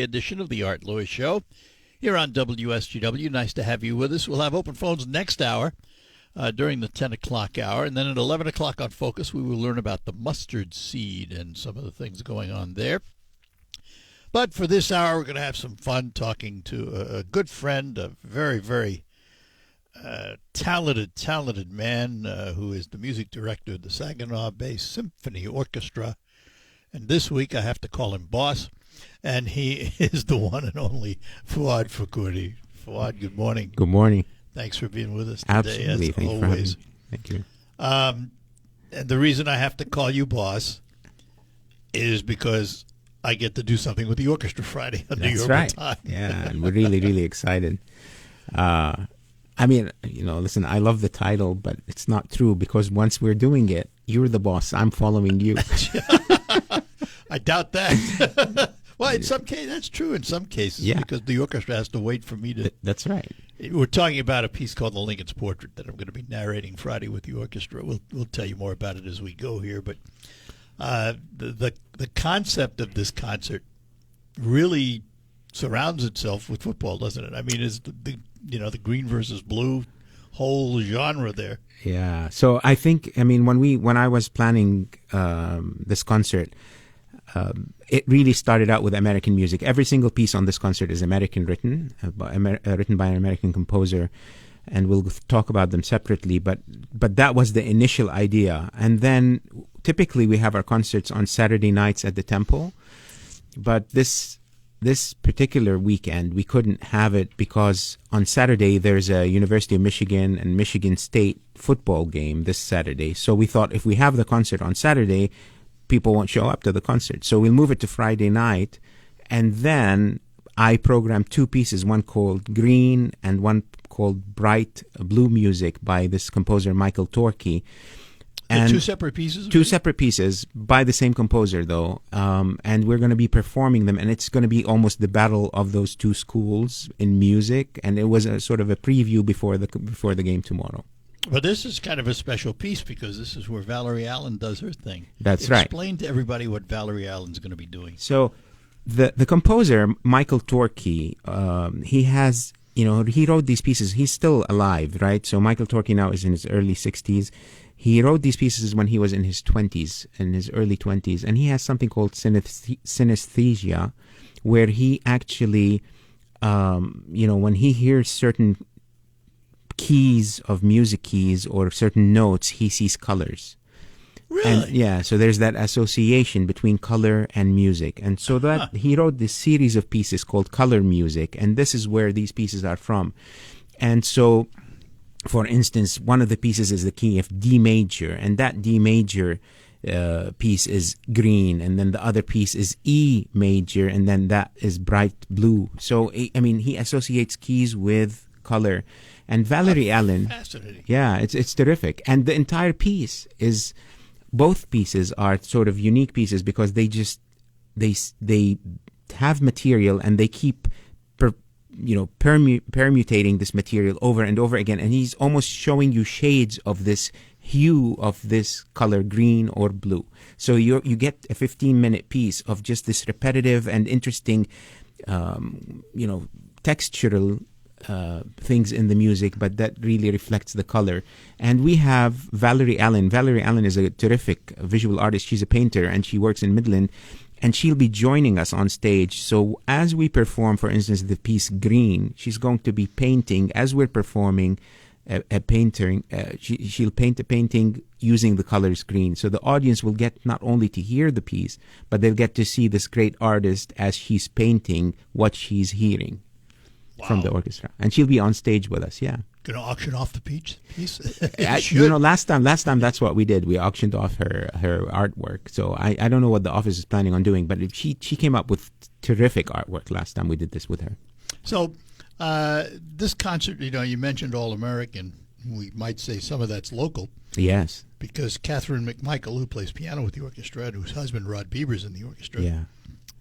Edition of the Art Lewis Show here on WSGW. Nice to have you with us. We'll have open phones next hour during the 10 o'clock hour. And then at 11 o'clock on Focus, we will learn about the mustard seed and some of the things going on there. But for this hour, we're going to have some fun talking to a good friend, a very, very talented man who is the music director of the Saginaw Bay Symphony Orchestra. And this week, I have to call him boss. And he is the one and only Fuad Fakouri. Fuad, good morning. Good morning. Thanks for being with us today, Absolutely. as Thanks always. for having me. Thank you. And the reason I have to call you boss is because I get to do something with the orchestra Friday on New That's York right. time. Yeah, and we're really, really excited. I mean, listen, I love the title, but it's not true because once we're doing it, you're the boss. I'm following you. I doubt that. Well, in some cases, that's true in some cases, Yeah. because the orchestra has to wait for me to... That's right. We're talking about a piece called The Lincoln's Portrait that I'm going to be narrating Friday with the orchestra. We'll tell you more about it as we go here, but the concept of this concert really surrounds itself with football, doesn't it? I mean, is the green versus blue whole genre there. Yeah. So I think, when I was planning this concert, it really started out with American music. Every single piece on this concert is American written by an American composer, and we'll talk about them separately. But that was the initial idea. And then typically we have our concerts on Saturday nights at the Temple. But this particular weekend, we couldn't have it because on Saturday there's a University of Michigan and Michigan State football game this Saturday. So we thought if we have the concert on Saturday, people won't show up to the concert. So we'll move it to Friday night. And then I programmed two pieces, one called Green and one called Bright Blue Music by this composer, Michael Torkey. And two separate pieces? Two separate pieces by the same composer, though. And we're going to be performing them. And it's going to be almost the battle of those two schools in music. And it was a sort of a preview before the game tomorrow. But this is kind of a special piece because this is where Valerie Allen does her thing. That's right. Explain to everybody what Valerie Allen's going to be doing. So the composer, Michael Torkey, he has, he wrote these pieces. He's still alive, right? So Michael Torkey now is in his early 60s. He wrote these pieces when he was in his 20s, in his early 20s. And he has something called synesthesia, where he actually, when he hears certain keys of music keys or certain notes, he sees colors. Really? And so there's that association between color and music. And so that he wrote this series of pieces called Color Music, and this is where these pieces are from. And so, for instance, one of the pieces is the key of D major, and that D major piece is green, and then the other piece is E major, and then that is bright blue. So, he associates keys with color. And Valerie Allen, fascinating. Yeah, it's terrific. And the entire piece is, both pieces are sort of unique pieces because they have material and they keep permutating this material over and over again. And he's almost showing you shades of this hue of this color, green or blue. So you get a 15-minute piece of just this repetitive and interesting, textural things in the music, but that really reflects the color. And we have Valerie Allen. Valerie Allen is a terrific visual artist. She's a painter and she works in Midland, and she'll be joining us on stage. So as we perform, for instance, the piece Green, she's going to be painting as we're performing a painting. She'll paint a painting using the colors green. So the audience will get not only to hear the piece, but they'll get to see this great artist as she's painting what she's hearing. Wow. From the orchestra, and she'll be on stage with us. Yeah, Going to auction off the piece? last time that's what we did. We auctioned off her artwork. So I don't know what the office is planning on doing, but she came up with terrific artwork last time we did this with her. So this concert, you mentioned All American. We might say some of that's local. Yes, because Catherine McMichael, who plays piano with the orchestra, and whose husband Rod Bieber's in the orchestra,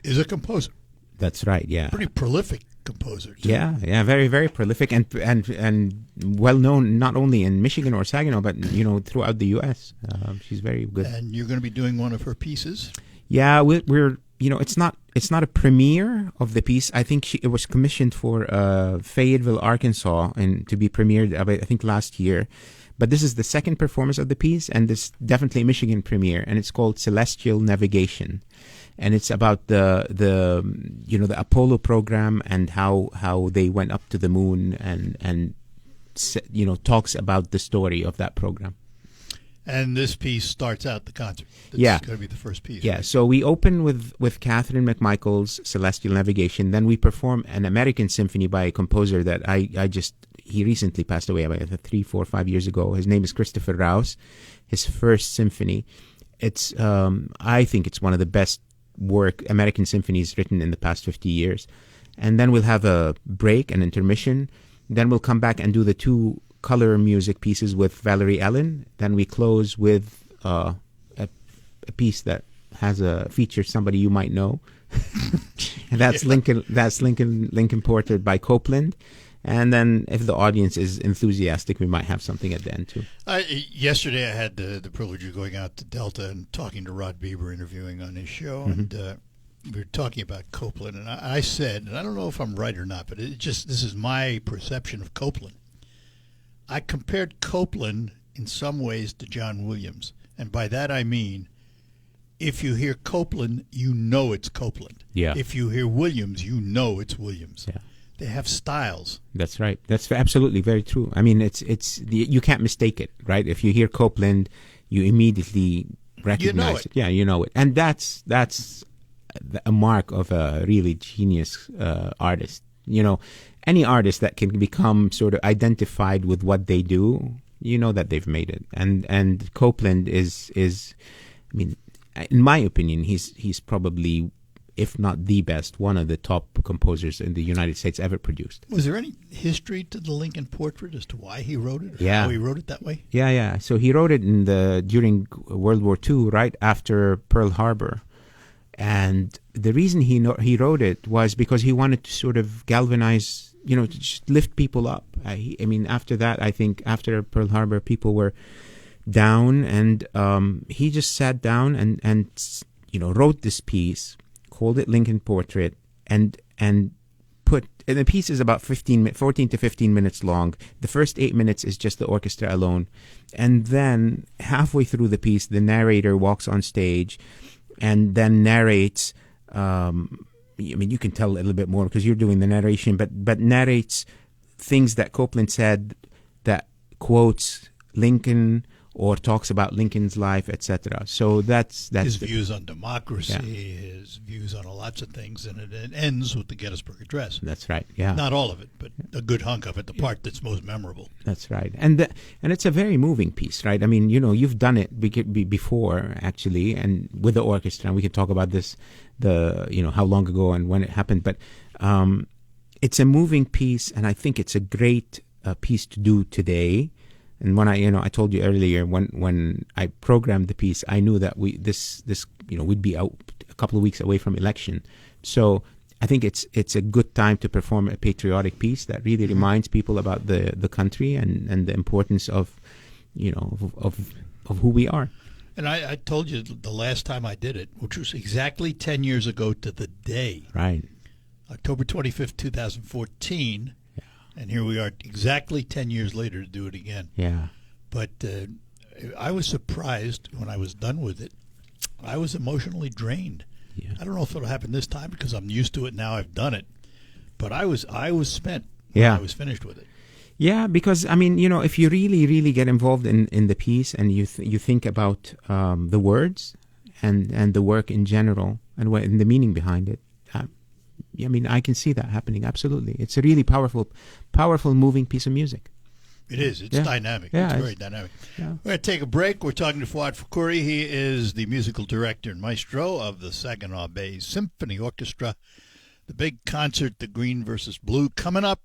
is a composer. That's right. Yeah, pretty prolific composer. Too. Yeah, very, very prolific and well known not only in Michigan or Saginaw, but throughout the U.S. She's very good. And you're going to be doing one of her pieces. Yeah, we're it's not a premiere of the piece. I think it was commissioned for Fayetteville, Arkansas, and to be premiered, I think, last year. But this is the second performance of the piece, and this definitely a Michigan premiere, and it's called Celestial Navigation, and it's about the Apollo program and how they went up to the moon, and talks about the story of that program. And this piece starts out the concert. It's Yeah. going to be the first piece. Yeah, right? so we open with Catherine McMichael's Celestial Navigation. Then we perform an American symphony by a composer that he recently passed away about 3, 4, 5 years ago. His name is Christopher Rouse. His first symphony. It's I think it's one of the best American symphonies written in the past 50 years. And then we'll have a break, an intermission. Then we'll come back and do the 2 color music pieces with Valerie Ellen. Then we close with a piece that has features somebody you might know. And that's Lincoln. That's Lincoln Portrait by Copeland. And then, if the audience is enthusiastic, we might have something at the end too. Yesterday, I had the privilege of going out to Delta and talking to Rod Bieber, interviewing on his show, and we were talking about Copeland. And I said, and I don't know if I'm right or not, but this is my perception of Copeland. I compared Copeland in some ways to John Williams, and by that I mean, if you hear Copeland, you know it's Copeland. Yeah. If you hear Williams, you know it's Williams. Yeah. They have styles. That's right. That's absolutely very true. I mean, you can't mistake it, right? If you hear Copeland, you immediately recognize it. Yeah, you know it, and that's a mark of a really genius artist. Any artist that can become sort of identified with what they do, that they've made it. And Copeland is, I mean, in my opinion, he's probably, if not the best, one of the top composers in the United States ever produced. Was there any history to the Lincoln Portrait as to why he wrote it, or Yeah. how he wrote it that way? Yeah. So he wrote it during World War II, right after Pearl Harbor. And the reason he wrote it was because he wanted to sort of galvanize, to just lift people up. I mean, after that, I think after Pearl Harbor, people were down, and he just sat down and wrote this piece, called it Lincoln Portrait, and the piece is about 14 to 15 minutes long. The first 8 minutes is just the orchestra alone, and then halfway through the piece, the narrator walks on stage and then narrates. You can tell a little bit more because you're doing the narration, but narrates things that Copeland said, that quotes Lincoln or talks about Lincoln's life, etc. So that's his views on democracy, his views on lots of things, and it ends with the Gettysburg Address. That's right. Yeah, not all of it, but a good hunk of it. The part that's most memorable. That's right, and it's a very moving piece, right? I mean, you've done it before actually, and with the orchestra. And we can talk about this, how long ago and when it happened, but it's a moving piece, and I think it's a great piece to do today. And when I told you earlier, when I programmed the piece, I knew that we'd be out a couple of weeks away from election. So I think it's a good time to perform a patriotic piece that really reminds people about the country and the importance of who we are. And I told you the last time I did it, which was exactly 10 years ago to the day. Right. October 25th, 2014. And here we are exactly 10 years later to do it again. Yeah. But I was surprised when I was done with it. I was emotionally drained. Yeah. I don't know if it'll happen this time because I'm used to it now. I've done it. But I was spent when I was finished with it. Yeah, because, I mean, if you really, really get involved in the piece and you think about the words and the work in general and the meaning behind it, I mean, I can see that happening. Absolutely. It's a really powerful, moving piece of music. It is. It's dynamic. Yeah, it's very dynamic. Yeah. We're going to take a break. We're talking to Fuad Fakhouri. He is the musical director and maestro of the Saginaw Bay Symphony Orchestra. The big concert, The Green versus Blue, coming up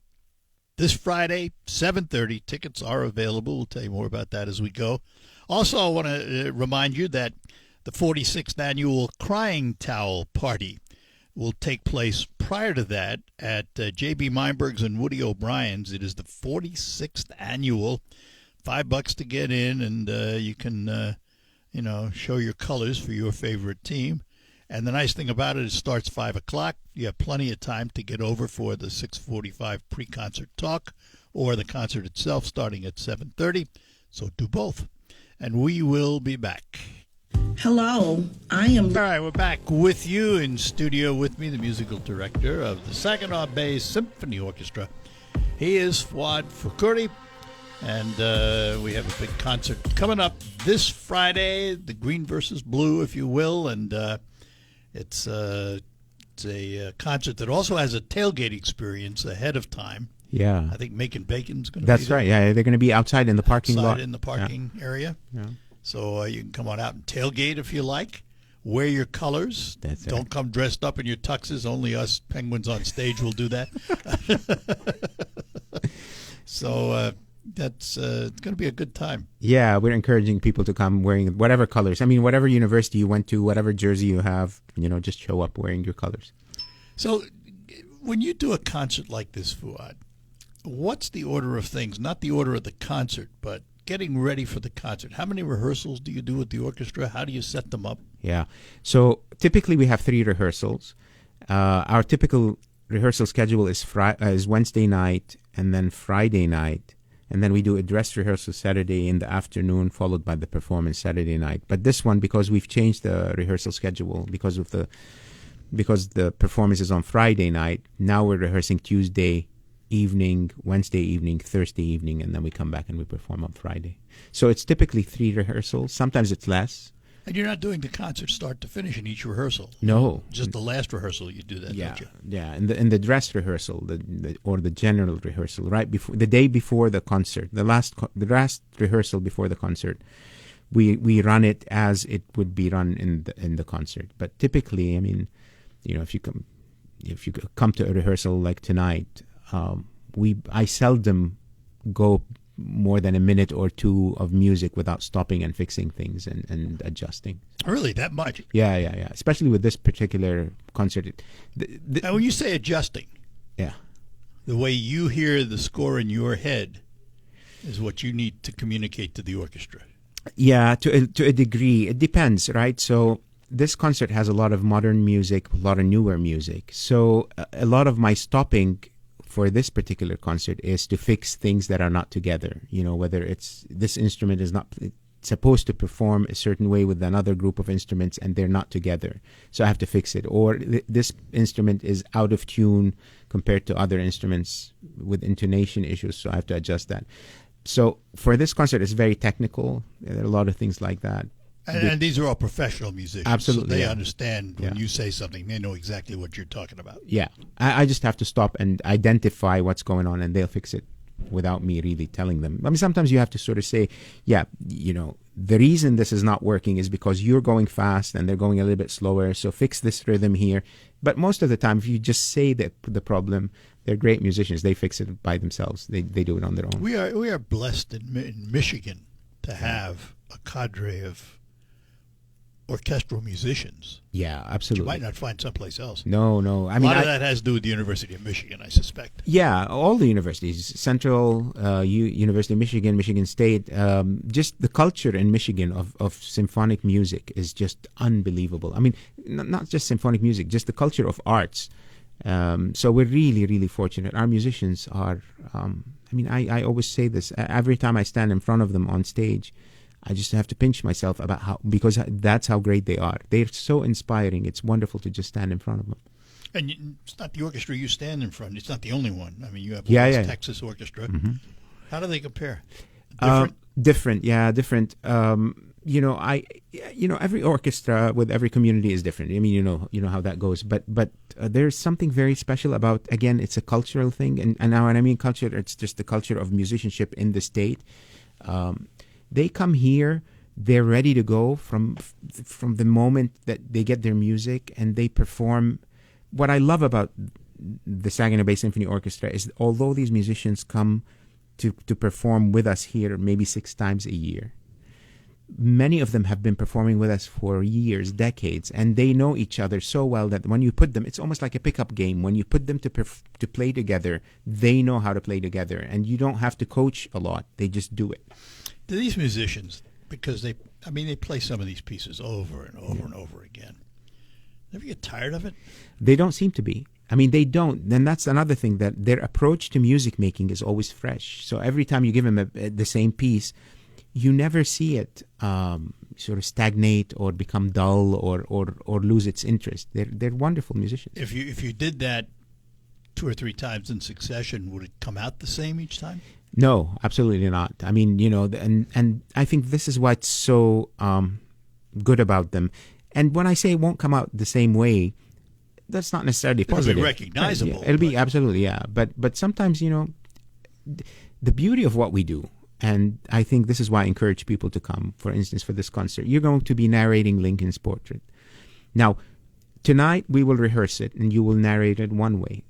this Friday, 7:30. Tickets are available. We'll tell you more about that as we go. Also, I want to remind you that the 46th annual Crying Towel Party will take place prior to that at J.B. Meinberg's and Woody O'Brien's. It is the 46th annual. $5 to get in, and you can, show your colors for your favorite team. And the nice thing about it is it starts 5 o'clock. You have plenty of time to get over for the 6:45 pre-concert talk or the concert itself starting at 7:30. So do both. And we will be back. Hello, I am. All right, we're back with you in studio with me, the musical director of the Saginaw Bay Symphony Orchestra. He is Fuad Fakuri, and we have a big concert coming up this Friday, the Green versus Blue, if you will, and it's a concert that also has a tailgate experience ahead of time. Yeah. I think Making Bacon's going to be That's there. right. Yeah, they're going to be outside in the parking Outside lot. in the parking area. Yeah. So you can come on out and tailgate if you like. Wear your colors. That's Don't right. come dressed up in your tuxes. Only us penguins on stage will do that. So that's it's going to be a good time. Yeah, we're encouraging people to come wearing whatever colors. I mean, whatever university you went to, whatever jersey you have, just show up wearing your colors. So when you do a concert like this, Fuad, what's the order of things? Not the order of the concert, but getting ready for the concert. How many rehearsals do you do with the orchestra? How do you set them up? Yeah. So typically we have 3 rehearsals. Our typical rehearsal schedule is Wednesday night and then Friday night. And then we do a dress rehearsal Saturday in the afternoon, followed by the performance Saturday night. But this one, because we've changed the rehearsal schedule because the performance is on Friday night, now we're rehearsing Tuesday evening, Wednesday evening, Thursday evening, and then we come back and we perform on Friday. So it's typically 3 rehearsals. Sometimes it's less. And you're not doing the concert start to finish in each rehearsal. No. Just the last rehearsal you do that, Yeah, don't you? yeah. In the dress rehearsal, or the general rehearsal, right before the day before the concert, the last rehearsal before the concert, we run it as it would be run in the concert. But typically, I mean, if you come to a rehearsal like tonight, I seldom go more than a minute or 2 of music without stopping and fixing things and adjusting. Really, that much? Yeah. Especially with this particular concert. Now, when you say adjusting, Yeah. the way you hear the score in your head is what you need to communicate to the orchestra. Yeah, to a degree. It depends, right? So this concert has a lot of modern music, a lot of newer music. So a lot of my stopping for this particular concert is to fix things that are not together. Whether it's this instrument is not supposed to perform a certain way with another group of instruments and they're not together. So I have to fix it. Or this instrument is out of tune compared to other instruments with intonation issues. So I have to adjust that. So for this concert, it's very technical. There are a lot of things like that. And these are all professional musicians. Absolutely, So they yeah. understand when Yeah. you say something, they know exactly what you're talking about. Yeah, I just have to stop and identify what's going on, and they'll fix it without me really telling them. I mean, sometimes you have to sort of say, yeah, the reason this is not working is because you're going fast and they're going a little bit slower, so fix this rhythm here. But most of the time, if you just say that the problem, they're great musicians. They fix it by themselves. They do it on their own. We are blessed in Michigan to have a cadre of orchestral musicians. Yeah, You absolutely. might not find someplace else. No. I A mean, lot of that has to do with the University of Michigan, I suspect. yeah, all the universities, Central, University of Michigan, Michigan State, just the culture in Michigan of symphonic music is just unbelievable. I mean, not just symphonic music, just the culture of arts. So we're really, really fortunate. Our musicians are, I always say this, every time I stand in front of them on stage, I just have to pinch myself because that's how great they are. They're so inspiring. It's wonderful to just stand in front of them. And it's not the orchestra you stand in front. It's not the only one. I mean, you have Yeah, West yeah. Texas Orchestra. Mhm. How do they compare? Different? Different. Every orchestra with every community is different. I mean, you know how that goes. But there's something very special about, again, it's a cultural thing. And now when I mean culture, it's just the culture of musicianship in the state. They come here, they're ready to go from the moment that they get their music and they perform. What I love about the Saginaw Bay Symphony Orchestra is although these musicians come to perform with us here maybe 6 times a year, many of them have been performing with us for years, decades, and they know each other so well that when you put them, it's almost like a pickup game. When you put them to play together, they know how to play together, and you don't have to coach a lot. They just do it. Do these musicians, because they play some of these pieces over and over and over again, Never get tired of it? They don't seem to be. I mean, they don't. Then that's another thing, that their approach to music making is always fresh. So every time you give them the same piece, you never see it sort of stagnate or become dull or lose its interest. They're wonderful musicians. If you did that 2 or 3 times in succession, would it come out the same each time? No, absolutely not. I mean, and I think this is what's so good about them. And when I say it won't come out the same way, that's not necessarily positive. It'll be recognizable. Right, yeah. It'll be absolutely, yeah. But sometimes, the beauty of what we do, and I think this is why I encourage people to come, for instance, for this concert. You're going to be narrating Lincoln's portrait. Now, tonight we will rehearse it, and you will narrate it one way.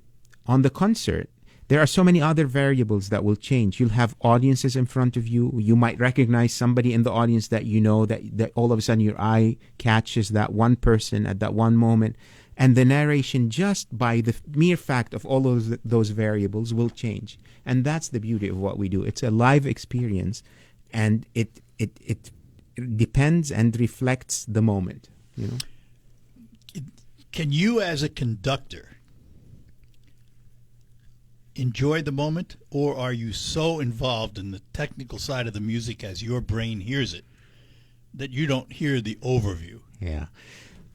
On the concert, there are so many other variables that will change. You'll have audiences in front of you. You might recognize somebody in the audience that that all of a sudden your eye catches that one person at that one moment. And the narration, just by the mere fact of all those variables, will change. And that's the beauty of what we do. It's a live experience, and it depends and reflects the moment. Can you, as a conductor, enjoy the moment, or are you so involved in the technical side of the music as your brain hears it that you don't hear the overview? Yeah.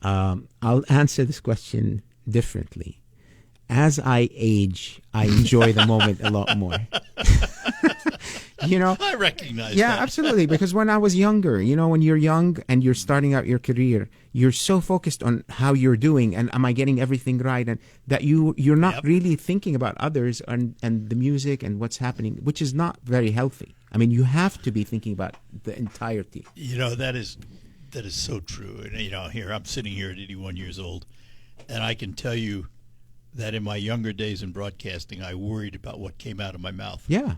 I'll answer this question differently. As I age, I enjoy the moment a lot more. I recognize that. Yeah, absolutely. Because when I was younger, when you're young and you're starting out your career, you're so focused on how you're doing and am I getting everything right, and that you're not really thinking about others and the music and what's happening, which is not very healthy. I mean, you have to be thinking about the entirety. That is so true. And, here I'm sitting here at 81 years old, and I can tell you that in my younger days in broadcasting, I worried about what came out of my mouth. Yeah.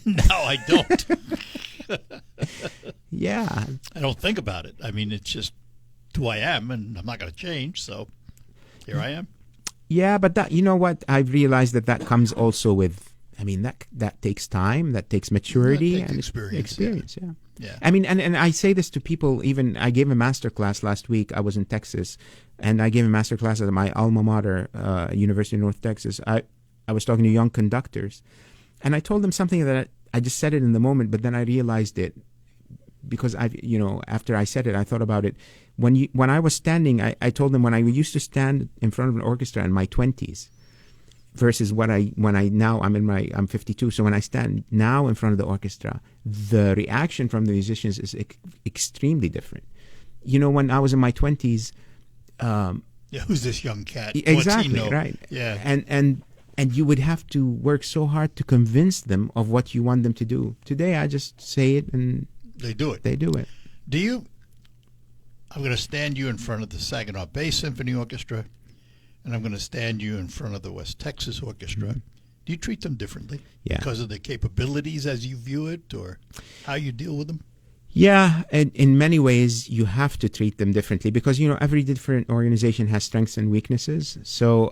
Now I don't. Yeah. I don't think about it. I mean, it's just who I am, and I'm not going to change, so here I am. Yeah, but that, what? I've realized that comes also with, I mean, that takes time, that takes maturity. That takes and experience. Yeah. Yeah. I mean, and I say this to people, even I gave a master class last week. I was in Texas, and I gave a master class at my alma mater, University of North Texas. I was talking to young conductors, and I told them something that I just said it in the moment, but then I realized it because after I said it, I thought about it. When I was standing, I told them when I used to stand in front of an orchestra in my 20s, versus I'm 52. So when I stand now in front of the orchestra, the reaction from the musicians is extremely different. When I was in my 20s, who's this young cat? Exactly, what's he know? Right. Yeah. And you would have to work so hard to convince them of what you want them to do. Today, I just say it and they do it. They do it. I'm going to stand you in front of the Saginaw Bay Symphony Orchestra, and I'm going to stand you in front of the West Texas Orchestra. Mm-hmm. Do you treat them differently? Yeah. Because of their capabilities as you view it, or how you deal with them? Yeah, and in many ways you have to treat them differently because every different organization has strengths and weaknesses. So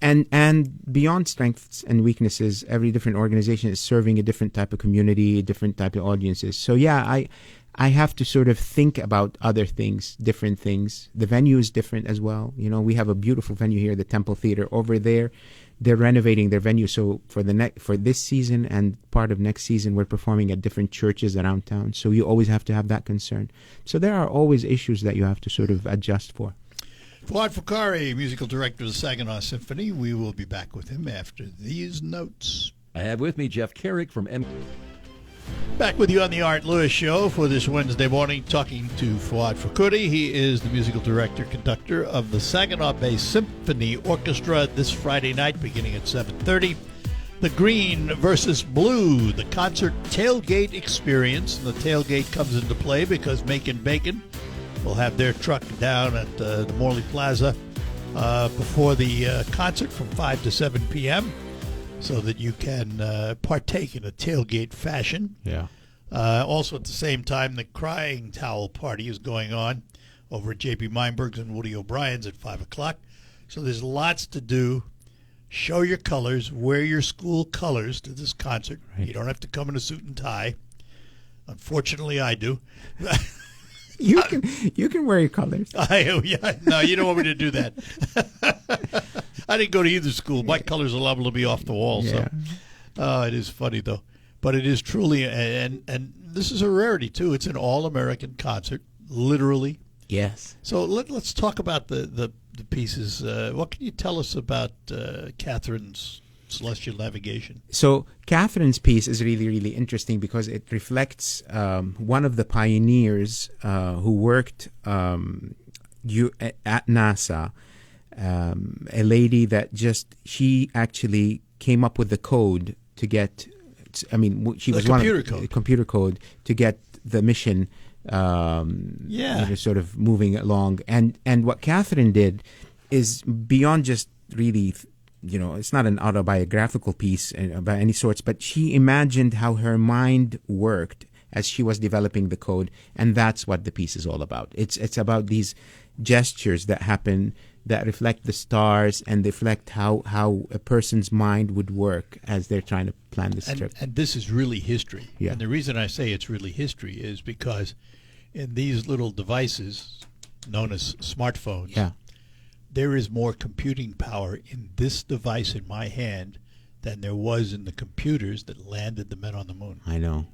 and beyond strengths and weaknesses, every different organization is serving a different type of community, a different type of audiences. So yeah, I have to sort of think about other things, different things. The venue is different as well. We have a beautiful venue here, the Temple Theater. Over there, they're renovating their venue. So for this season and part of next season, we're performing at different churches around town. So you always have to have that concern. So there are always issues that you have to sort of adjust for. Fuad Fukari, musical director of the Saginaw Symphony. We will be back with him after these notes. I have with me Jeff Carrick from Back with you on the Art Lewis Show for this Wednesday morning, talking to Fuad Fukuri. He is the musical director, conductor of the Saginaw Bay Symphony Orchestra this Friday night, beginning at 7:30. The Green versus Blue, the concert tailgate experience. And the tailgate comes into play because Macon Bacon will have their truck down at the Morley Plaza before the concert from 5 to 7 p.m., so that you can partake in a tailgate fashion. Yeah. Also at the same time, the Crying Towel Party is going on over at J.P. Meinberg's and Woody O'Brien's at 5 o'clock. So there's lots to do. Show your colors. Wear your school colors to this concert. Right. You don't have to come in a suit and tie. Unfortunately, I do. you can wear your colors. Yeah, no, you don't want me to do that. I didn't go to either school. My colors are liable to be off the wall. Yeah. So it is funny though, but it is truly and this is a rarity too. It's an all-American concert, literally. Yes. So let's talk about the pieces. What can you tell us about Catherine's Celestial Navigation? So Catherine's piece is really, really interesting because it reflects one of the pioneers who worked at NASA, a lady that she actually came up with the code to get, she was computer code to get the mission sort of moving along. And what Catherine did is beyond just really, it's not an autobiographical piece by any sorts, but she imagined how her mind worked as she was developing the code, and that's what the piece is all about. It's about these gestures that happen that reflect the stars and reflect how a person's mind would work as they're trying to plan this trip. And this is really history. Yeah. And the reason I say it's really history is because in these little devices known as smartphones, there is more computing power in this device in my hand than there was in the computers that landed the men on the moon. I know.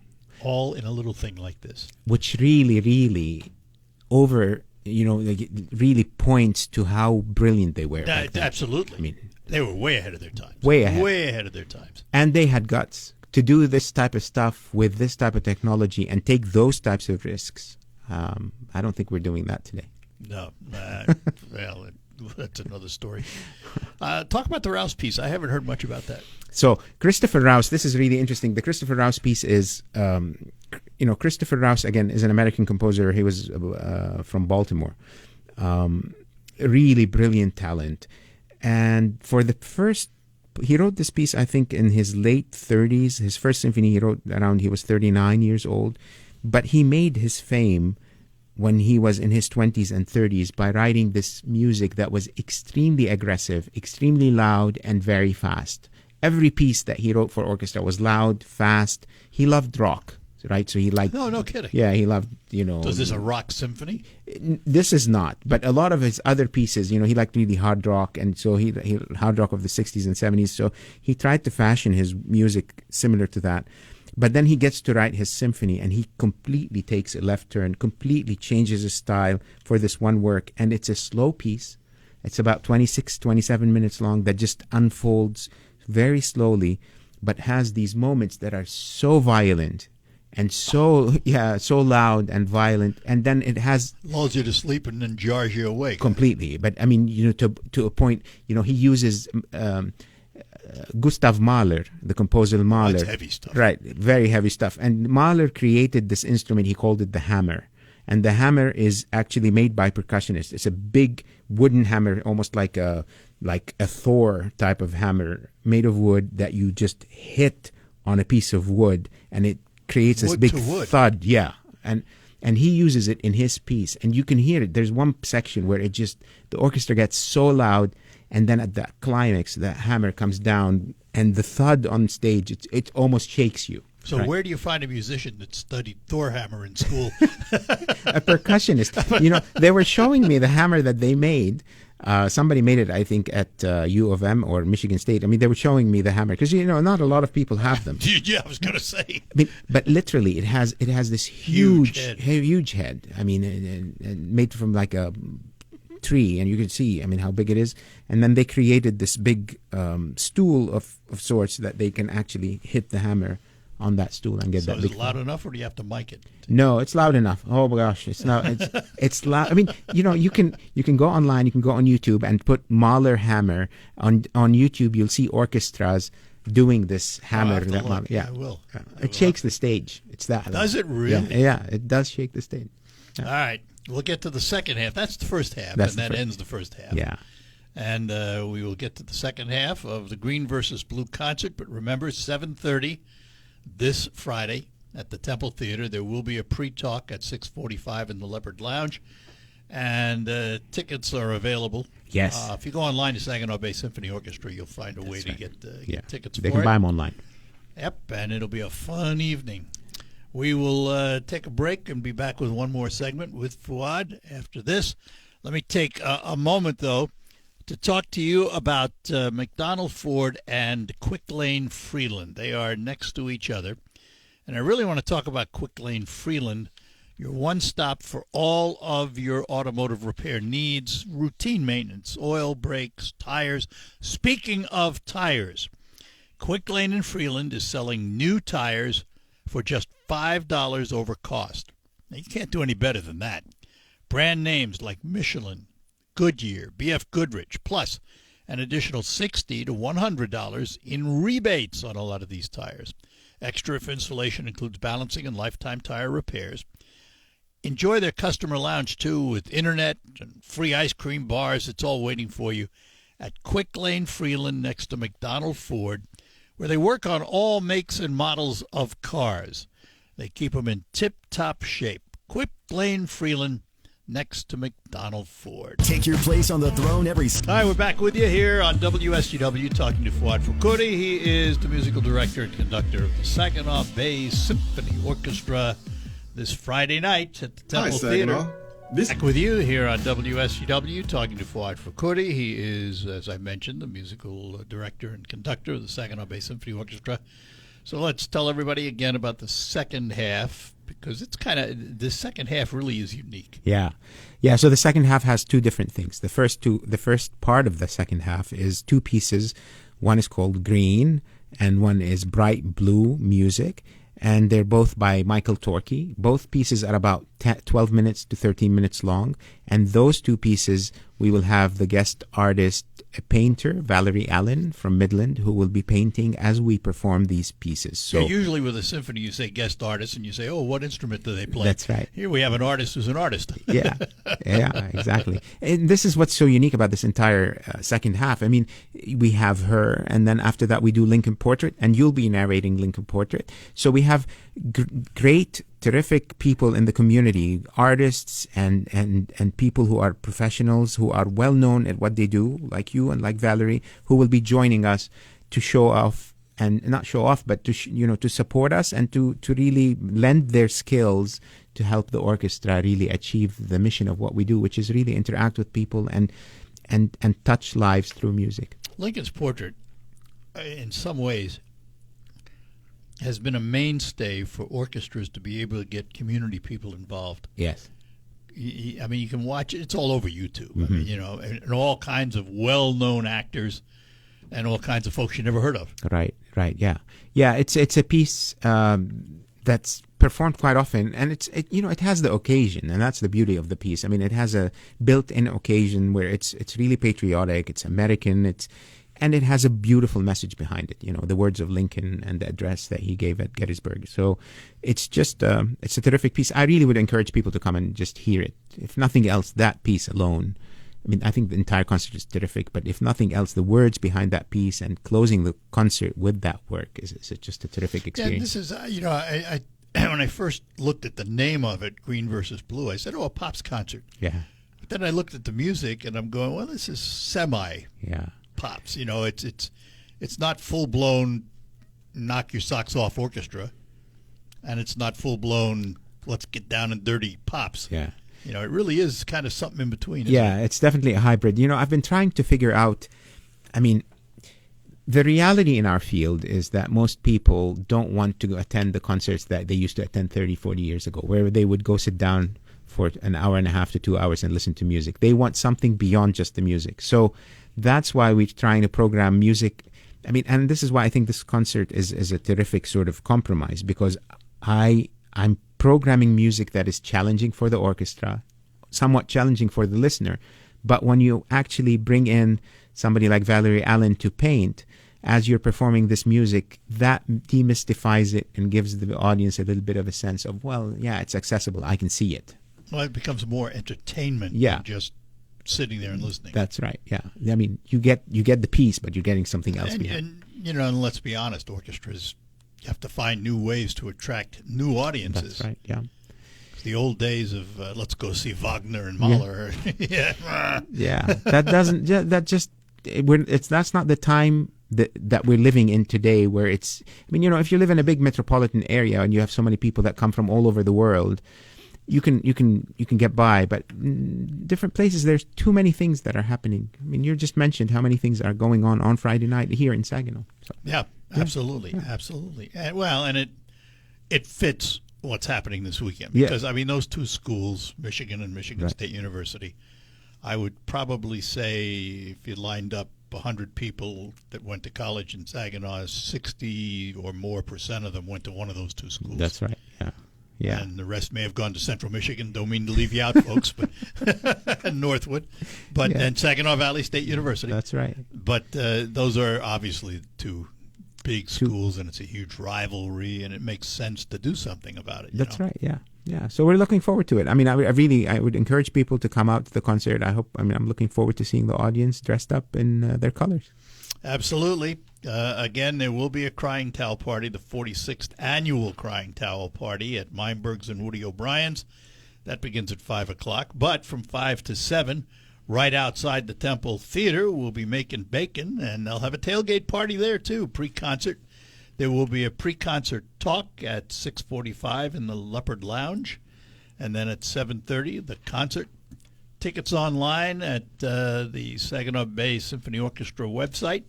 All in a little thing like this. Which really, really really points to how brilliant they were. Absolutely. They were way ahead of their times. Way ahead. Way ahead of their times. And they had guts to do this type of stuff with this type of technology and take those types of risks. I don't think we're doing that today. No. Well, that's another story. Talk about the Rouse piece. I haven't heard much about that. So Christopher Rouse, this is really interesting. The Christopher Rouse piece is, Christopher Rouse, again, is an American composer. He was from Baltimore. Really brilliant talent. And he wrote this piece, I think, in his late 30s. His first symphony he wrote around he was 39 years old. But he made his fame when he was in his 20s and 30s by writing this music that was extremely aggressive, extremely loud, and very fast. Every piece that he wrote for orchestra was loud, fast. He loved rock, right? So he liked... No kidding. Yeah, he loved, So is this a rock symphony? This is not. But a lot of his other pieces, he liked really hard rock, and so he hard rock of the 60s and 70s. So he tried to fashion his music similar to that. But then he gets to write his symphony, and he completely takes a left turn, completely changes his style for this one work. And it's a slow piece. It's about 26, 27 minutes long that just unfolds very slowly, but has these moments that are so violent and so loud and violent. And then it has... lulls you to sleep and then jars you awake. Completely. But, to a point, he uses... Gustav Mahler, the composer Mahler. That's heavy stuff. Right, very heavy stuff. And Mahler created this instrument, he called it the hammer. And the hammer is actually made by percussionists. It's a big wooden hammer, almost like a Thor type of hammer, made of wood that you just hit on a piece of wood, and it creates this big thud. Yeah. And he uses it in his piece, and you can hear it. There's one section where the orchestra gets so loud, and then at the climax, the hammer comes down, and the thud on stage, it almost shakes you. So where do you find a musician that studied Thor hammer in school? A percussionist. They were showing me the hammer that they made. Somebody made it, I think, at U of M or Michigan State. They were showing me the hammer because not a lot a lot of people have them. Yeah, I was going to say. But literally, it has this huge head. And made from like a tree, and you can see how big it is. And then they created this big stool of sorts that they can actually hit the hammer on that stool and get that big. So is it loud enough, or do you have to mic it? No, it's loud enough. Oh my gosh, it's not. It's loud. You can go online, you can go on YouTube and put Mahler hammer on YouTube. You'll see orchestras doing this hammer. I will. It shakes the stage. It's that. Does it really? Yeah, it does shake the stage. Yeah. All right, we'll get to the second half. That's the first half, ends the first half. Yeah. And we will get to the second half of the Green versus Blue concert. But remember, 7:30 this Friday at the Temple Theater. There will be a pre-talk at 6:45 in the Leopard Lounge, and tickets are available. Yes. If you go online to Saginaw Bay Symphony Orchestra, you'll find a way to get tickets for it. They can buy them online. Yep, and it'll be a fun evening. We will take a break and be back with one more segment with Fuad after this. Let me take a moment, though, to talk to you about McDonald Ford and Quick Lane Freeland. They are next to each other. And I really want to talk about Quick Lane Freeland, your one-stop for all of your automotive repair needs, routine maintenance, oil, brakes, tires. Speaking of tires, Quick Lane in Freeland is selling new tires for just $5 over cost. Now, you can't do any better than that. Brand names like Michelin, Goodyear, BF Goodrich, plus an additional $60 to $100 in rebates on a lot of these tires. Extra if installation includes balancing and lifetime tire repairs. Enjoy their customer lounge, too, with internet and free ice cream bars. It's all waiting for you at Quick Lane Freeland next to McDonald Ford, where they work on all makes and models of cars. They keep them in tip-top shape. Quick Lane Freeland next to McDonald Ford. Take your place on the throne every... All right, we're back with you here on WSGW talking to Fuad Fukudi. He is the musical director and conductor of the Saginaw Bay Symphony Orchestra this Friday night at the Temple Theater. Back with you here on WSGW talking to Fuad Fukudi. He is, as I mentioned, the musical director and conductor of the Saginaw Bay Symphony Orchestra. So let's tell everybody again about the second half, because it's the second half really is unique. Yeah. So the second half has two different things. The first part of the second half is two pieces. One is called Green, and one is Bright Blue Music, and they're both by Michael Torkey. Both pieces are about 12 minutes to 13 minutes long, and those two pieces we will have the guest artist, a painter, Valerie Allen from Midland, who will be painting as we perform these pieces. So usually with a symphony you say guest artist and you say, oh, what instrument do they play? That's right. Here we have an artist who's an artist. Yeah, exactly. And this is what's so unique about this entire second half. I mean, we have her, and then after that we do Lincoln Portrait, and you'll be narrating Lincoln Portrait. So we have great, terrific people in the community, artists and people who are professionals, who are well known at what they do, like you and like Valerie, who will be joining us to show off, and not show off, but to to support us and to really lend their skills to help the orchestra really achieve the mission of what we do, which is really interact with people and touch lives through music. Lincoln's Portrait, in some ways, has been a mainstay for orchestras to be able to get community people involved. Yes. I mean, you can watch it. It's all over YouTube. Mm-hmm. I mean, and all kinds of well-known actors and all kinds of folks you never heard of. Right, yeah. It's a piece that's performed quite often, and it has the occasion, and that's the beauty of the piece. I mean, it has a built-in occasion where it's really patriotic, it's American, and it has a beautiful message behind it, the words of Lincoln and the address that he gave at Gettysburg. So it's just, it's a terrific piece. I really would encourage people to come and just hear it. If nothing else, that piece alone. I mean, I think the entire concert is terrific, but if nothing else, the words behind that piece and closing the concert with that work is just a terrific experience. Yeah, this is, I when I first looked at the name of it, Green versus Blue, I said, oh, a Pops concert. Yeah. But then I looked at the music, and I'm going, well, this is semi. Yeah. Pops, it's not full blown knock your socks off orchestra, and it's not full blown let's get down and dirty pops. Yeah, it really is kind of something in between. Yeah, it's definitely a hybrid. I've been trying to figure out. I mean, the reality in our field is that most people don't want to attend the concerts that they used to attend 30, 40 years ago, where they would go sit down for an hour and a half to 2 hours and listen to music. They want something beyond just the music. So that's why we're trying to program music. I mean, and this is why I think this concert is a terrific sort of compromise, because I'm programming music that is challenging for the orchestra, somewhat challenging for the listener. But when you actually bring in somebody like Valerie Allen to paint, as you're performing this music, that demystifies it and gives the audience a little bit of a sense of, well, yeah, it's accessible. I can see it. Well, it becomes more entertainment than just sitting there and listening. That's right. Yeah. I mean, you get the piece, but you're getting something else behind. And let's be honest, orchestras, you have to find new ways to attract new audiences. That's right. Yeah. The old days of let's go see Wagner and Mahler. Yeah. That doesn't. That's not the time that we're living in today, where it's, I mean, if you live in a big metropolitan area and you have so many people that come from all over the world, you can get by. But different places, there's too many things that are happening. I mean, you just mentioned how many things are going on Friday night here in Saginaw. So, Yeah, absolutely, absolutely. And it fits what's happening this weekend, Yeah. because I mean those two schools, Michigan and Michigan State University, I would probably say if you lined up 100 people that went to college in Saginaw, 60 or more % of them went to one of those two schools. That's right. Yeah. And the rest may have gone to Central Michigan. Don't mean to leave you out, folks, but and Northwood, and Saginaw Valley State University. That's right. But those are obviously two big schools, and it's a huge rivalry, and it makes sense to do something about it. That's right. Yeah. So we're looking forward to it. I mean, I would encourage people to come out to the concert. I'm looking forward to seeing the audience dressed up in their colors. Absolutely. Again, there will be a Crying Towel Party, the 46th annual Crying Towel Party at Meinberg's and Woody O'Brien's. That begins at 5 o'clock. But from 5 to 7, right outside the Temple Theater, we'll be making bacon, and they'll have a tailgate party there, too, pre-concert. There will be a pre-concert talk at 6:45 in the Leopard Lounge, and then at 7:30, the concert. Tickets online at the Saginaw Bay Symphony Orchestra website,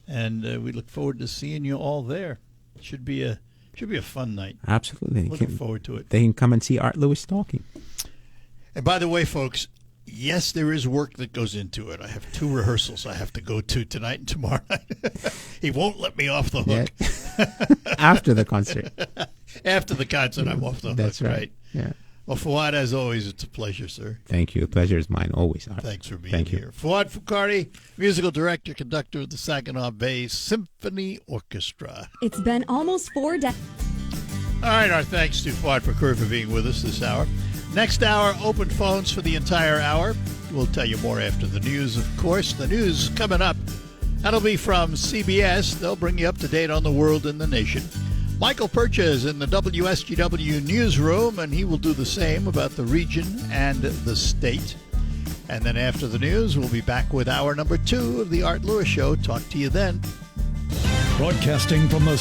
and we look forward to seeing you all there. Should be a fun night. Absolutely. Looking forward to it. They can come and see Art Lewis talking. And by the way, folks, yes, there is work that goes into it. I have 2 rehearsals I have to go to tonight and tomorrow night. He won't let me off the hook. Yeah. After the concert. After the concert, I'm off the hook. That's right. Yeah. Well, Fawad, as always, it's a pleasure, sir. Thank you. The pleasure is mine always, Art. Thanks for being Thank you. here. Fawad Fukardi, musical director, conductor of the Saginaw Bay Symphony Orchestra. It's been almost 4 decades. All right, our thanks to Fawad Fukardi for being with us this hour. Next hour, open phones for the entire hour. We'll tell you more after the news, of course. The news coming up. That'll be from CBS. They'll bring you up to date on the world and the nation. Michael Percha is in the WSGW newsroom, and he will do the same about the region and the state. And then after the news, we'll be back with hour number 2 of the Art Lewis Show. Talk to you then. Broadcasting from the